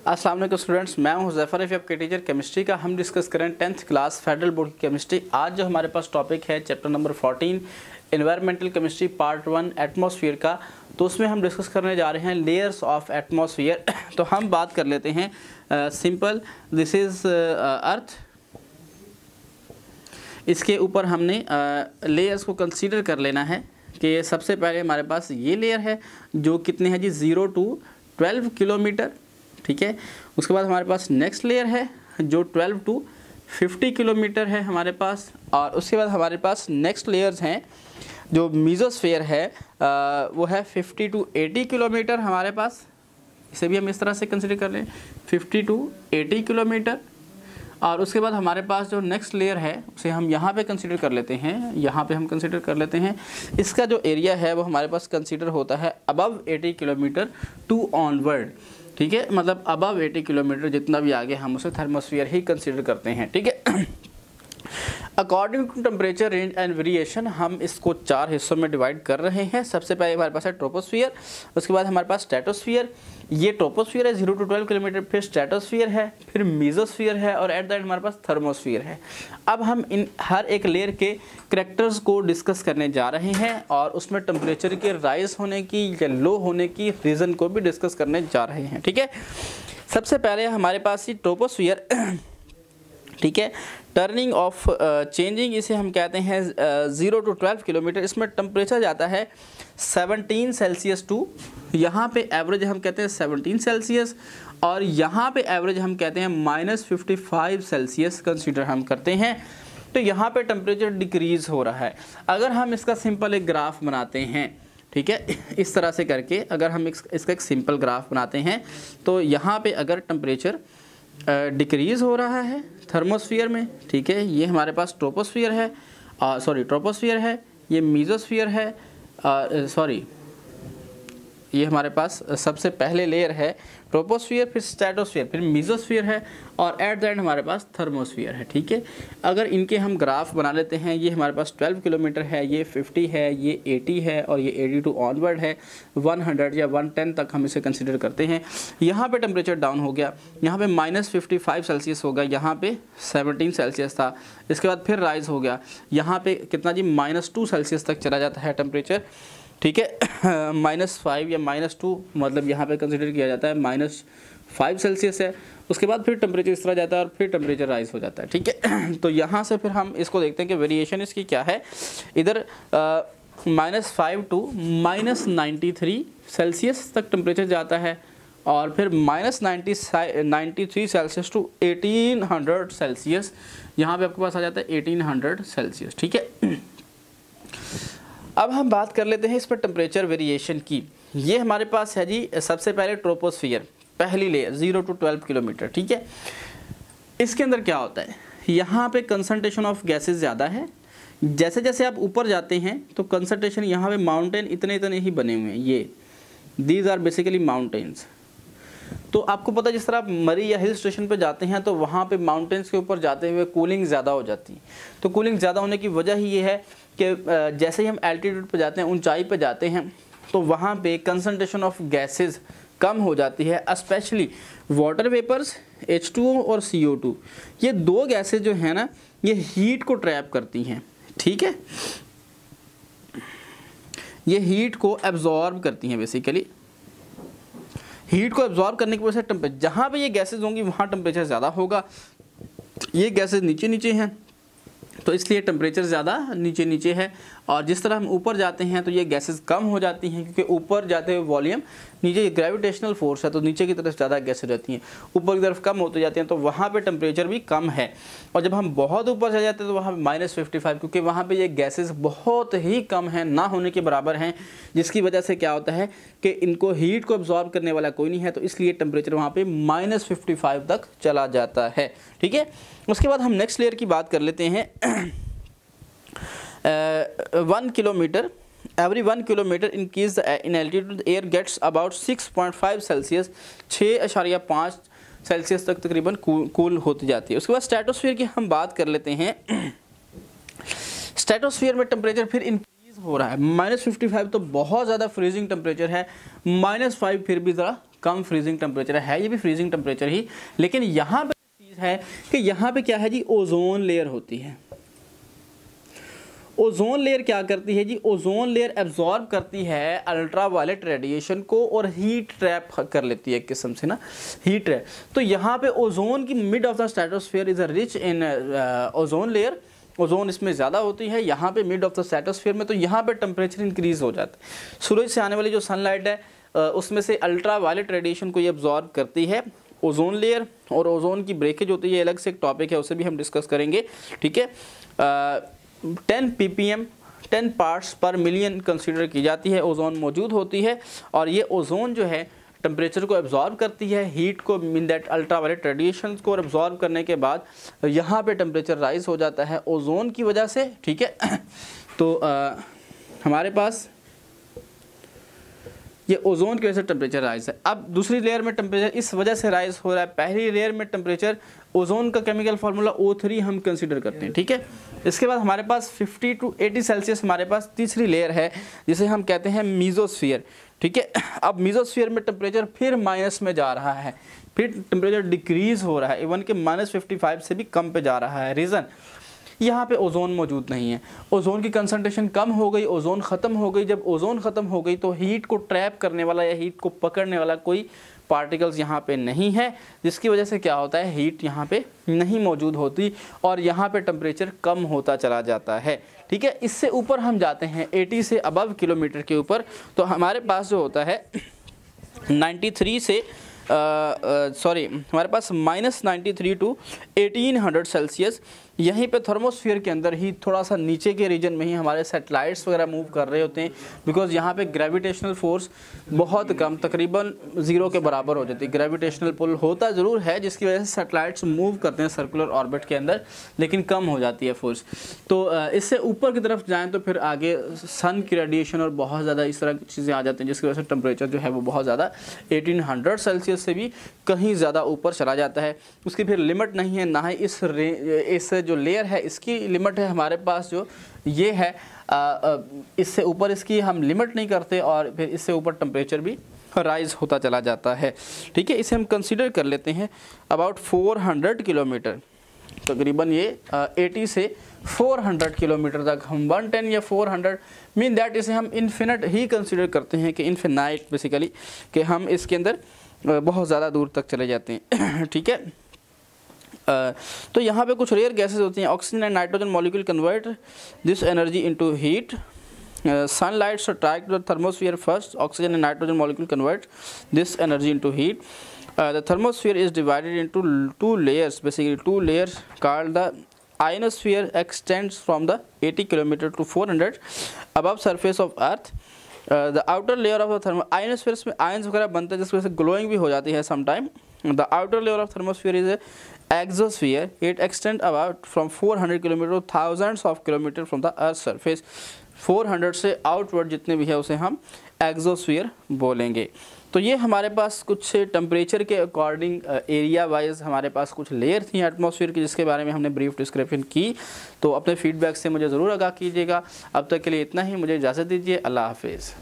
अस्सलाम वालेकुम स्टूडेंट्स, मैं हूं हुज़ैफर रफ़ी आपके टीचर केमिस्ट्री का। हम डिस्कस करें 10th क्लास फेडरल बोर्ड की केमिस्ट्री। आज जो हमारे पास टॉपिक है chapter number 14 environmental chemistry part 1 atmosphere का। तो उसमें हम डिस्कस करने जा रहे हैं लेयर्स ऑफ एटमॉस्फेयर। तो हम बात कर लेते हैं सिंपल, दिस इज़ अर्थ। इसके ऊपर हमने लेयर्स को कंसीडर कर लेना है कि सबसे पहले हमारे पास ये लेयर है जो कितने हैं जी 0 to 12 किलोमीटर, ठीक है। उसके बाद हमारे पास नेक्स्ट लेयर है जो 12 to 50 किलोमीटर है हमारे पास। और उसके बाद हमारे पास नेक्स्ट लेयर्स हैं जो मीजोस्फेयर है वो है 50 to 80 किलोमीटर हमारे पास। इसे भी हम इस तरह से कंसिडर कर लें 50 to 80 किलोमीटर। और उसके बाद हमारे पास जो नेक्स्ट लेयर है उसे हम यहाँ पे कंसीडर कर लेते हैं, यहाँ पे हम कंसीडर कर लेते हैं। इसका जो एरिया है वो हमारे पास कंसीडर होता है अबव 80 किलोमीटर टू ऑनवर्ड, ठीक है। मतलब अबव 80 किलोमीटर जितना भी आगे हम उसे थर्मोस्फीयर ही कंसीडर करते हैं, ठीक है। According to temperature range and variation हम इसको 4 हिस्सों में डिवाइड कर रहे हैं। सबसे पहले हमारे पास है ट्रोपोस्फियर, उसके बाद हमारे पास स्ट्रेटोस्फियर। ये ट्रोपोस्फियर है 0 to 12 किलोमीटर, फिर स्ट्रेटोस्फियर है, फिर मीजोस्फियर है और एट द एंड हमारे पास थर्मोस्फियर है। अब हम इन हर एक लेयर के करैक्टर्स को डिस्कस करने जा रहे हैं और उसमें टेम्परेचर के राइज होने की या लो होने की रीज़न को भी डिस्कस करने जा रहे हैं, ठीक है। सबसे पहले हमारे पास ये ट्रोपोस्फियर, ठीक है। टर्निंग ऑफ चेंजिंग इसे हम कहते हैं 0 to 12 किलोमीटर। इसमें टेम्परेचर जाता है 17 सेल्सियस टू, यहाँ पे एवरेज हम कहते हैं 17 सेल्सियस और यहाँ पे एवरेज हम कहते हैं -55 सेल्सियस कंसीडर हम करते हैं। तो यहाँ पे टेम्परेचर डिक्रीज़ हो रहा है। अगर हम इसका सिंपल एक ग्राफ बनाते हैं, ठीक है, इस तरह से करके अगर हम इसका एक सिंपल ग्राफ बनाते हैं तो यहाँ पे अगर टेम्परेचर डिक्रीज़ हो रहा है थर्मोस्फियर में, ठीक है। ये हमारे पास ट्रोपोस्फियर है, ट्रोपोस्फियर है, ये मीजोस्फियर है, ये हमारे पास सबसे पहले लेयर है ट्रोपोस्फियर, फिर स्ट्रेटोस्फियर, फिर मीजोस्फियर है और एट द एंड हमारे पास थर्मोस्फियर है, ठीक है। अगर इनके हम ग्राफ बना लेते हैं, ये हमारे पास 12 किलोमीटर है, ये 50 है, ये 80 है और ये 82 ऑनवर्ड है, 100 या 110 तक हम इसे कंसिडर करते हैं। यहाँ पे टेम्परेचर डाउन हो गया, यहाँ पे -55 सेल्सियस होगा, यहाँ पे 17 सेल्सियस था। इसके बाद फिर राइज हो गया, यहाँ पे कितना जी -2 सेल्सियस तक चला जाता है टेम्परेचर, ठीक है। -5 या -2 मतलब यहाँ पे कंसिडर किया जाता है -5 सेल्सियस है। उसके बाद फिर टेम्परेचर इस तरह जाता है और फिर टेम्परेचर राइज हो जाता है, ठीक है। तो यहाँ से फिर हम इसको देखते हैं कि वेरिएशन इसकी क्या है। इधर -5 to -93 सेल्सियस तक टेम्परेचर जाता है और फिर -93 सेल्सियस टू 1800 सेल्सियस, यहाँ पे आपके पास आ जाता है 1800 सेल्सियस, ठीक है। अब हम बात कर लेते हैं इस पर टेम्परेचर वेरिएशन की। ये हमारे पास है जी सबसे पहले ट्रोपोस्फियर, पहली लेयर 0 to 12 किलोमीटर, ठीक है। इसके अंदर क्या होता है, यहाँ पे कंसंट्रेशन ऑफ गैसेस ज़्यादा है। जैसे जैसे आप ऊपर जाते हैं तो कंसंट्रेशन, यहाँ पे माउंटेन इतने इतने ही बने हुए हैं, ये दीज आर बेसिकली माउंटेन्स। तो आपको पता है जिस तरह आप मरी या हिल स्टेशन पे जाते हैं तो वहाँ पे माउंटेन्स के ऊपर जाते हुए कूलिंग ज़्यादा हो जाती है। तो कूलिंग ज़्यादा होने की वजह ही ये है कि जैसे ही हम एल्टीट्यूड पे जाते हैं, ऊंचाई पे जाते हैं, तो वहाँ पे कंसंट्रेशन ऑफ गैसेस कम हो जाती है। स्पेशली वाटर वेपर्स H2O और CO2, ये दो गैसेस जो है ना ये हीट को ट्रैप करती हैं, ठीक है। ये हीट को एब्जॉर्ब करती हैं, बेसिकली हीट को एब्जॉर्ब करने की वजह से टेम्परेचर, जहाँ पे ये गैसेज होंगी वहाँ टेम्परेचर ज़्यादा होगा। ये गैसेज नीचे नीचे हैं तो इसलिए टेम्परेचर ज़्यादा नीचे नीचे है। और जिस तरह हम ऊपर जाते हैं तो ये गैसेस कम हो जाती हैं, क्योंकि ऊपर जाते हुए वॉल्यूम, नीचे ग्रेविटेशनल फोर्स है तो नीचे की तरफ ज़्यादा गैसेज रहती हैं, ऊपर की तरफ कम होते जाते हैं तो वहाँ पे टेम्परेचर भी कम है। और जब हम बहुत ऊपर चले जाते हैं तो वहाँ -55, क्योंकि वहाँ पे ये गैसेस बहुत ही कम हैं, ना होने के बराबर हैं, जिसकी वजह से क्या होता है कि इनको हीट को एब्जॉर्ब करने वाला कोई नहीं है, तो इसलिए टेम्परेचर वहाँ पे -55 तक चला जाता है, ठीक है। उसके बाद हम नेक्स्ट लेयर की बात कर लेते हैं। 1 kilometre, every 1 kilometre increase in altitude air gets about 6.5 Celsius, 6.5 Celsius तक तकरीबन कूल होती जाती है। उसके बाद स्ट्रेटोस्फीयर की हम बात कर लेते हैं। स्ट्रेटोस्फीयर में टेम्परेचर फिर इंक्रीज हो रहा है, -55 तो बहुत ज़्यादा फ्रीजिंग टेम्परेचर है, -5 फिर भी ज़रा कम फ्रीजिंग टेम्परेचर है, ये भी फ्रीजिंग टेम्परेचर ही, लेकिन यहाँ पे चीज़ है कि यहाँ पे क्या है जी, ओजोन लेयर होती है। ओजोन लेयर क्या करती है जी, ओजोन लेयर एब्जॉर्ब करती है अल्ट्रा वायलेट रेडिएशन को और हीट ट्रैप कर लेती है एक किस्म से ना, हीट ट्रैप। तो यहाँ पे ओजोन की mid of the stratosphere is rich in ozone layer, ozone इसमें ज़्यादा होती है यहाँ पे मिड ऑफ द स्ट्रेटोस्फीयर में, तो यहाँ पे टेम्परेचर इंक्रीज हो जाता है। सूरज से आने वाली जो सनलाइट है उसमें से अल्ट्रा वायलेट रेडिएशन को ये एब्जॉर्ब करती है ओजोन लेयर, और ओजोन की ब्रेकेज होती है, अलग से एक टॉपिक है, उसे भी हम डिस्कस करेंगे, ठीक है। 10 ppm 10 पार्ट्स पर मिलियन कंसीडर की जाती है, ओजोन मौजूद होती है, और ये ओजोन जो है टेम्परेचर को एब्जॉर्ब करती है, हीट को, मीन दैट अल्ट्रावायलेट रेडिएशन को एब्जॉर्ब करने के बाद यहाँ पे टेम्परेचर राइज हो जाता है ओजोन की वजह से, ठीक है। तो हमारे पास ये ओजोन की वजह से टेम्परेचर राइज है। अब दूसरी लेयर में टेम्परेचर इस वजह से राइज हो रहा है, पहली लेयर में टेम्परेचर, ओजोन का केमिकल फार्मूला O3 हम कंसीडर करते हैं, ठीक है। इसके बाद हमारे पास 50 to 80 सेल्सियस हमारे पास तीसरी लेयर है जिसे हम कहते हैं मीजोस्फीयर, ठीक है। अब मीजोस्फीयर में टेम्परेचर फिर माइनस में जा रहा है, फिर टेम्परेचर डिक्रीज हो रहा है, इवन के -55 से भी कम पे जा रहा है। रीज़न, यहाँ पे ओजोन मौजूद नहीं है, ओजोन की कंसंट्रेशन कम हो गई, ओजोन ख़त्म हो गई। जब ओजोन ख़त्म हो गई तो हीट को ट्रैप करने वाला या हीट को पकड़ने वाला कोई पार्टिकल्स यहाँ पे नहीं है, जिसकी वजह से क्या होता है, हीट यहाँ पे नहीं मौजूद होती और यहाँ पे टेम्परेचर कम होता चला जाता है, ठीक है। इससे ऊपर हम जाते हैं 80 से अबव किलोमीटर के ऊपर, तो हमारे पास जो होता है 93 से हमारे पास -93 to 1800 सेल्सियस, यहीं पे थर्मोस्फीयर के अंदर ही थोड़ा सा नीचे के रीजन में ही हमारे सैटेलाइट्स वगैरह मूव कर रहे होते हैं, बिकॉज यहाँ पे ग्रेविटेशनल फोर्स बहुत कम, तकरीबन 0 के बराबर हो जाती है। ग्रेविटेशनल पुल होता ज़रूर है जिसकी वजह से सैटेलाइट्स मूव करते हैं सर्कुलर ऑर्बिट के अंदर, लेकिन कम हो जाती है फोर्स। तो इससे ऊपर की तरफ जाएँ तो फिर आगे सन की रेडिएशन और बहुत ज़्यादा इस तरह की चीज़ें आ जाती हैं, जिसकी वजह से टेम्परेचर जो है वो बहुत ज़्यादा 1800 सेल्सियस से भी कहीं ज़्यादा ऊपर चला जाता है। उसकी फिर लिमिट नहीं है, ना ही इस जो लेयर है इसकी लिमिट है। हमारे पास जो ये है इससे ऊपर इसकी हम लिमिट नहीं करते और फिर इससे ऊपर टेम्परेचर भी राइज होता चला जाता है, ठीक है। इसे हम कंसीडर कर लेते हैं अबाउट 400 किलोमीटर, तकरीबन ये 80 से 400 किलोमीटर तक हम 110 या 400 मीन दैट इसे हम इन्फिनिट ही कंसीडर करते हैं कि इन्फिनाइट बेसिकली, कि हम इसके अंदर बहुत ज़्यादा दूर तक चले जाते हैं, ठीक है। तो यहाँ पे कुछ रेयर गैसेस होती हैं, oxygen and nitrogen molecule convert this energy into heat, sunlight strike the thermosphere first, oxygen and nitrogen molecule convert this energy into heat. The thermosphere is divided into two layers, basically two layers called the ionosphere, extends from the 80 km to 400 above surface of earth. The outer layer of the ionosphere में ions वगैरह बनते हैं जिसकी वजह से glowing भी हो जाती है sometime. The outer layer of thermosphere is a exosphere. It extends about from 400 km to thousands of km from the earth's surface. 400 से आउटवर्ड जितने भी है उसे हम एक्सोस्फीयर बोलेंगे। तो ये हमारे पास कुछ टेम्परेचर के अकॉर्डिंग एरिया वाइज हमारे पास कुछ लेयर थी एटमॉस्फेयर की, जिसके बारे में हमने ब्रीफ डिस्क्रिप्शन की। तो अपने फीडबैक से मुझे ज़रूर आगाह कीजिएगा। अब तक के लिए इतना ही, मुझे इजाज़त दीजिए। अल्लाह हाफिज़।